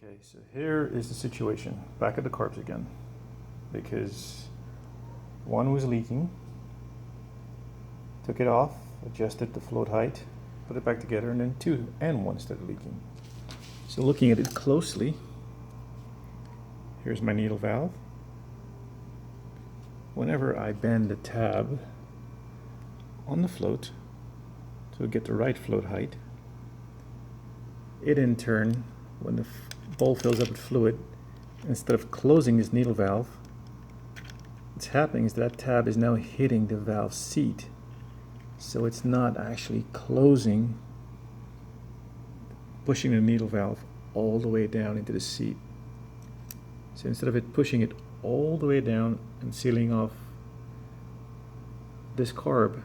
Okay, so here is the situation, back at the carbs again, because one was leaking, took it off, adjusted the float height, put it back together, and then two and one started leaking. So looking at it closely, here's my needle valve. Whenever I bend the tab on the float to get the right float height, it in turn, when the bowl fills up with fluid, instead of closing this needle valve, what's happening is that tab is now hitting the valve seat. So it's not actually closing, pushing the needle valve all the way down into the seat. So instead of it pushing it all the way down and sealing off this carb,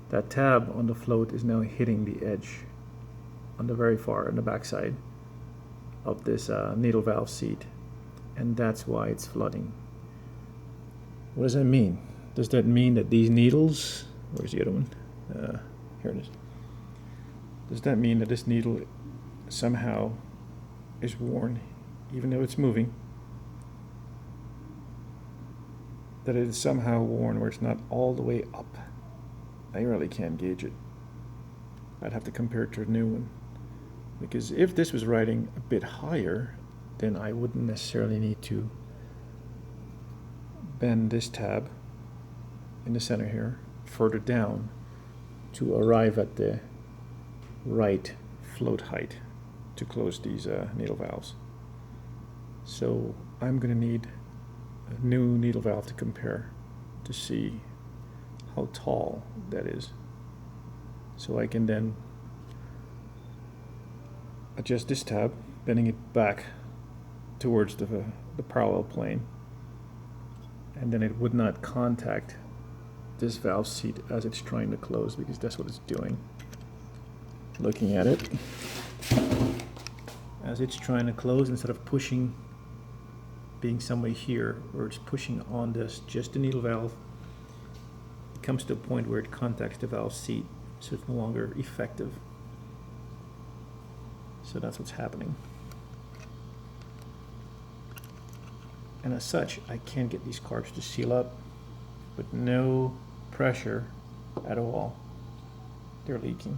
that tab on the float is now hitting the edge on the very far on the back side of this needle valve seat, and that's why it's flooding. What does that mean? Does that mean that these needles, where's the other one? Here it is. Does that mean that this needle somehow is worn, even though it's moving? That it is somehow worn where it's not all the way up? I really can't gauge it. I'd have to compare it to a new one. Because if this was riding a bit higher, then I wouldn't necessarily need to bend this tab in the center here further down to arrive at the right float height to close these needle valves. So I'm going to need a new needle valve to compare to see how tall that is, so I can then adjust this tab, bending it back towards the parallel plane, and then it would not contact this valve seat as it's trying to close, because that's what it's doing. Looking at it, as it's trying to close, instead of pushing, being somewhere here where it's pushing on this, just the needle valve, it comes to a point where it contacts the valve seat, so it's no longer effective. So that's what's happening. And as such, I can't get these carbs to seal up with no pressure at all. They're leaking.